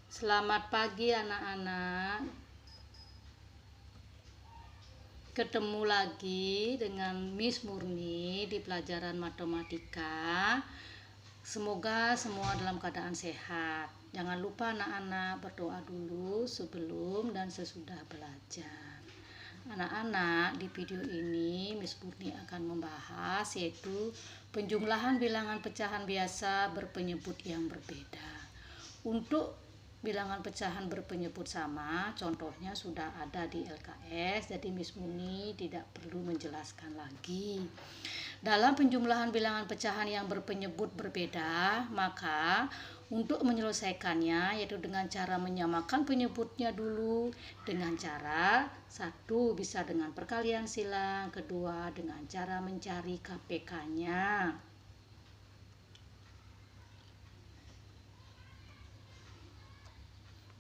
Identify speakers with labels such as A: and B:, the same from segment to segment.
A: Selamat pagi anak-anak. Ketemu lagi dengan Miss Murni di pelajaran matematika. Semoga semua dalam keadaan sehat. Jangan lupa anak-anak berdoa dulu sebelum dan sesudah belajar. Anak-anak, di video ini Miss Murni akan membahas yaitu penjumlahan bilangan pecahan biasa berpenyebut yang berbeda. Untuk bilangan pecahan berpenyebut sama, contohnya sudah ada di LKS, jadi Miss Muni tidak perlu menjelaskan lagi. Dalam penjumlahan bilangan pecahan yang berpenyebut berbeda, maka untuk menyelesaikannya yaitu dengan cara menyamakan penyebutnya dulu dengan cara satu bisa dengan perkalian silang, kedua dengan cara mencari KPK-nya.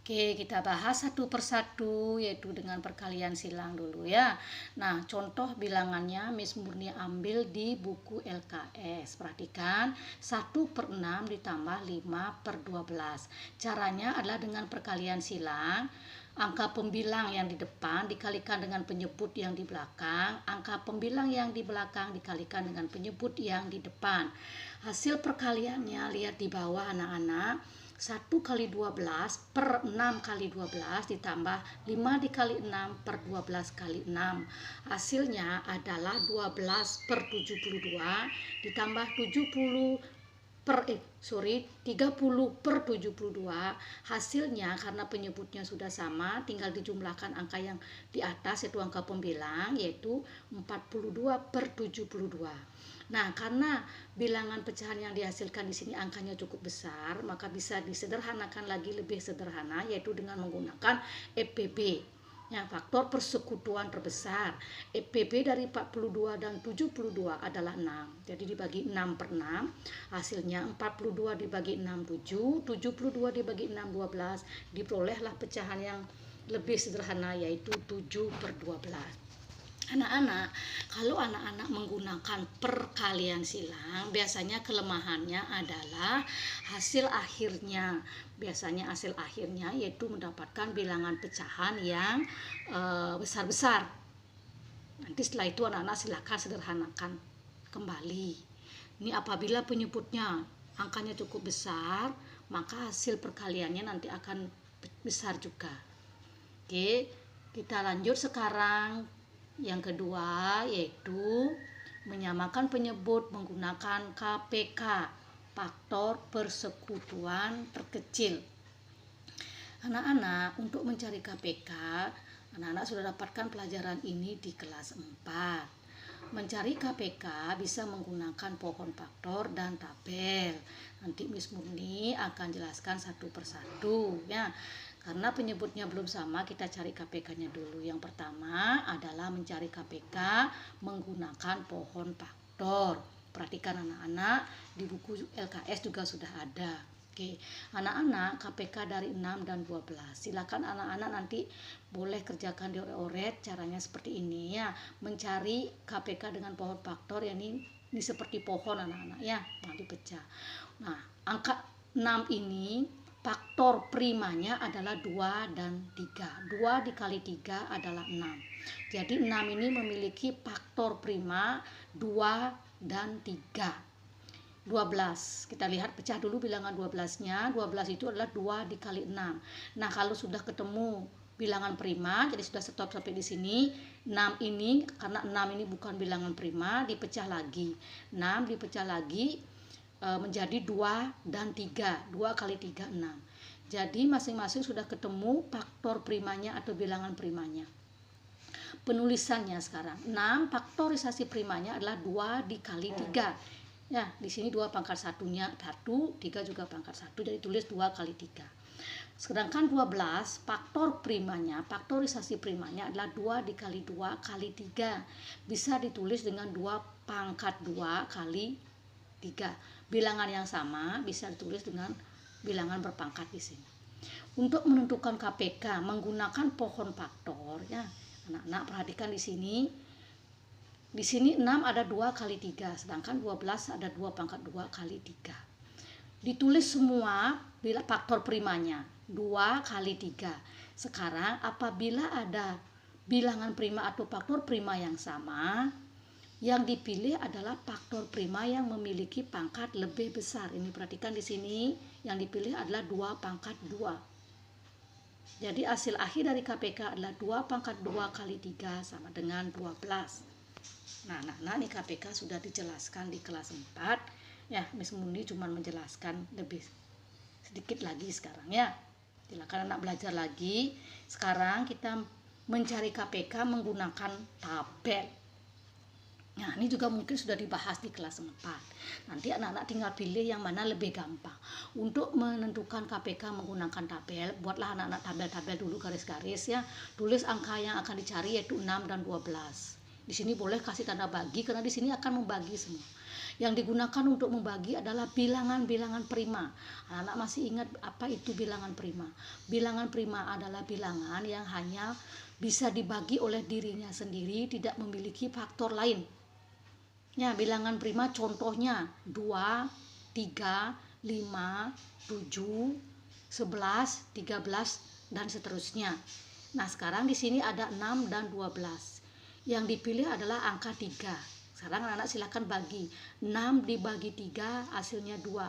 A: Oke, kita bahas satu persatu yaitu dengan perkalian silang dulu ya. Nah, contoh bilangannya Miss Murni ambil di buku LKS. Perhatikan, 1/6 ditambah 5/12. Caranya adalah dengan perkalian silang. Angka pembilang yang di depan dikalikan dengan penyebut yang di belakang. Angka pembilang yang di belakang dikalikan dengan penyebut yang di depan. Hasil perkaliannya lihat di bawah anak-anak. 1 kali 12 per 6 kali 12 ditambah 5 dikali 6 per 12 kali 6. Hasilnya adalah 12 per 72 ditambah 30 per 72. Hasilnya karena penyebutnya sudah sama, tinggal dijumlahkan angka yang di atas yaitu angka pembilang yaitu 42 per 72. Nah, karena bilangan pecahan yang dihasilkan di sini angkanya cukup besar, maka bisa disederhanakan lagi lebih sederhana yaitu dengan menggunakan EPB. Ya, faktor persekutuan terbesar. EPB dari 42 dan 72 adalah 6. Jadi dibagi 6/6, hasilnya 42 dibagi 6 7, 72 dibagi 6 12, diperolehlah pecahan yang lebih sederhana yaitu 7/12. Anak-anak, kalau anak-anak menggunakan perkalian silang, biasanya kelemahannya adalah hasil akhirnya. Biasanya hasil akhirnya yaitu mendapatkan bilangan pecahan yang besar-besar. Nanti setelah itu anak-anak silakan sederhanakan kembali. Ini apabila penyebutnya angkanya cukup besar, maka hasil perkaliannya nanti akan besar juga. Oke, kita lanjut sekarang. Yang kedua yaitu menyamakan penyebut menggunakan KPK, faktor persekutuan terkecil. Anak-anak, untuk mencari KPK, anak-anak sudah dapatkan pelajaran ini di kelas 4. Mencari KPK bisa menggunakan pohon faktor dan tabel. Nanti Miss Murni akan jelaskan satu persatu ya. Karena penyebutnya belum sama, kita cari KPK-nya dulu. Yang pertama adalah mencari KPK menggunakan pohon faktor. Perhatikan anak-anak, di buku LKS juga sudah ada. Oke, anak-anak KPK dari 6 dan 12. Silakan anak-anak nanti boleh kerjakan di oret caranya seperti ini ya. Mencari KPK dengan pohon faktor, ya ini seperti pohon anak-anak ya, nanti pecah. Nah, angka 6 ini faktor primanya adalah 2 dan 3. 2 dikali 3 adalah 6. Jadi 6 ini memiliki faktor prima 2 dan 3. 12. Kita lihat pecah dulu bilangan 12-nya. 12 itu adalah 2 dikali 6. Nah, kalau sudah ketemu bilangan prima, jadi sudah stop sampai di sini. 6 ini, karena 6 ini bukan bilangan prima, dipecah lagi. 6 dipecah lagi menjadi 2 dan 3. 2 kali 3, 6. Jadi masing-masing sudah ketemu faktor primanya atau bilangan primanya. Penulisannya sekarang. 6 faktorisasi primanya adalah 2 dikali 3. Ya, di sini 2 pangkat satunya 1, 3 juga pangkat 1, jadi tulis 2 kali 3. Sedangkan 12 faktor primanya, faktorisasi primanya adalah 2 dikali 2 kali 3. Bisa ditulis dengan 2 pangkat 2 kali 3. Bilangan yang sama bisa ditulis dengan bilangan berpangkat di sini. Untuk menentukan KPK menggunakan pohon faktor ya. Anak-anak perhatikan di sini. Di sini 6 ada 2 kali 3, sedangkan 12 ada 2 pangkat 2 kali 3. ditulis semua bila faktor primanya 2 kali 3. Sekarang apabila ada bilangan prima atau faktor prima yang sama, yang dipilih adalah faktor prima yang memiliki pangkat lebih besar. Ini perhatikan di sini, yang dipilih adalah 2 pangkat 2. Jadi hasil akhir dari KPK adalah 2 pangkat 2 kali 3 sama dengan 12. Nah, anak-anak, ini KPK sudah dijelaskan di kelas 4. Ya, Miss Murni cuma menjelaskan lebih sedikit lagi sekarang ya. Silakan anak belajar lagi. Sekarang kita mencari KPK menggunakan tabel. Nah, ini juga mungkin sudah dibahas di kelas 4. Nanti anak-anak tinggal pilih yang mana lebih gampang. Untuk menentukan KPK menggunakan tabel, buatlah anak-anak tabel-tabel dulu garis-garis ya. Tulis angka yang akan dicari yaitu 6 dan 12. Di sini boleh kasih tanda bagi karena di sini akan membagi semua. Yang digunakan untuk membagi adalah bilangan-bilangan prima. Anak-anak masih ingat apa itu bilangan prima? Bilangan prima adalah bilangan yang hanya bisa dibagi oleh dirinya sendiri, tidak memiliki faktor lain. Ya, bilangan prima contohnya 2, 3, 5, 7, 11, 13 dan seterusnya. Nah, sekarang di sini ada 6 dan 12. Yang dipilih adalah angka 3. Sekarang anak-anak silakan bagi. 6 dibagi 3 hasilnya 2.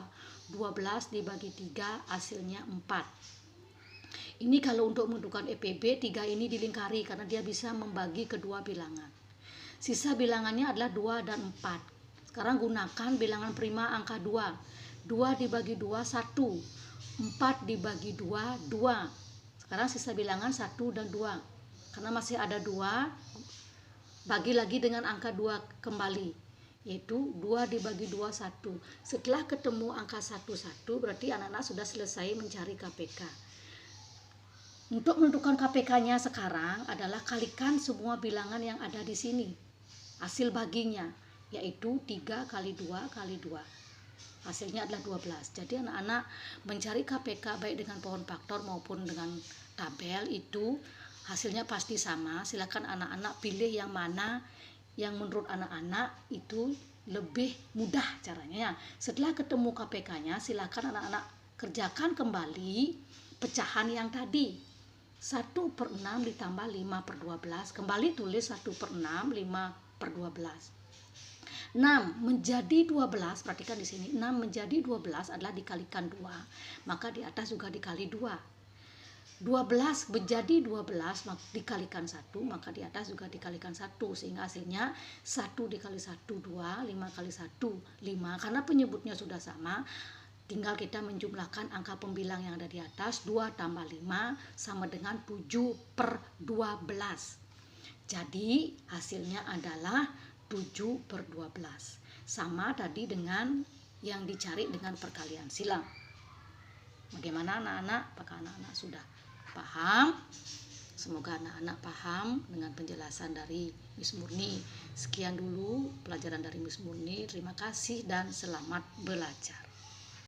A: 12 dibagi 3 hasilnya 4. Ini kalau untuk menentukan EPB, 3 ini dilingkari karena dia bisa membagi kedua bilangan. Sisa bilangannya adalah 2 dan 4. Sekarang gunakan bilangan prima angka 2. 2 dibagi 2, 1. 4 dibagi 2, 2. Sekarang sisa bilangan 1 dan 2. Karena masih ada 2, bagi lagi dengan angka 2 kembali, yaitu 2 dibagi 2, 1. Setelah ketemu angka 1, 1, berarti anak-anak sudah selesai mencari KPK. Untuk menentukan KPK-nya sekarang adalah kalikan semua bilangan yang ada di sini. Hasil baginya, yaitu 3 kali 2 kali 2. Hasilnya adalah 12. Jadi anak-anak mencari KPK baik dengan pohon faktor maupun dengan tabel itu hasilnya pasti sama. Silakan anak-anak pilih yang mana yang menurut anak-anak itu lebih mudah caranya. Setelah ketemu KPK-nya, silakan anak-anak kerjakan kembali pecahan yang tadi. 1/6 ditambah 5/12. Kembali tulis 1/6, 5/12. 6 menjadi 12, perhatikan di sini. 6 menjadi 12 adalah dikalikan 2. Maka di atas juga dikali 2. 12 menjadi 12 dikalikan 1, maka di atas juga dikalikan 1, sehingga hasilnya 1 dikali 1, 2, 5 kali 1, 5. Karena penyebutnya sudah sama, tinggal kita menjumlahkan angka pembilang yang ada di atas. 2 tambah 5 sama dengan 7/12. Jadi hasilnya adalah 7/12. Sama tadi dengan yang dicari dengan perkalian silang. Bagaimana anak-anak? Apakah anak-anak sudah paham? Semoga anak-anak paham dengan penjelasan dari Miss Murni. Sekian dulu pelajaran dari Miss Murni. Terima kasih dan selamat belajar.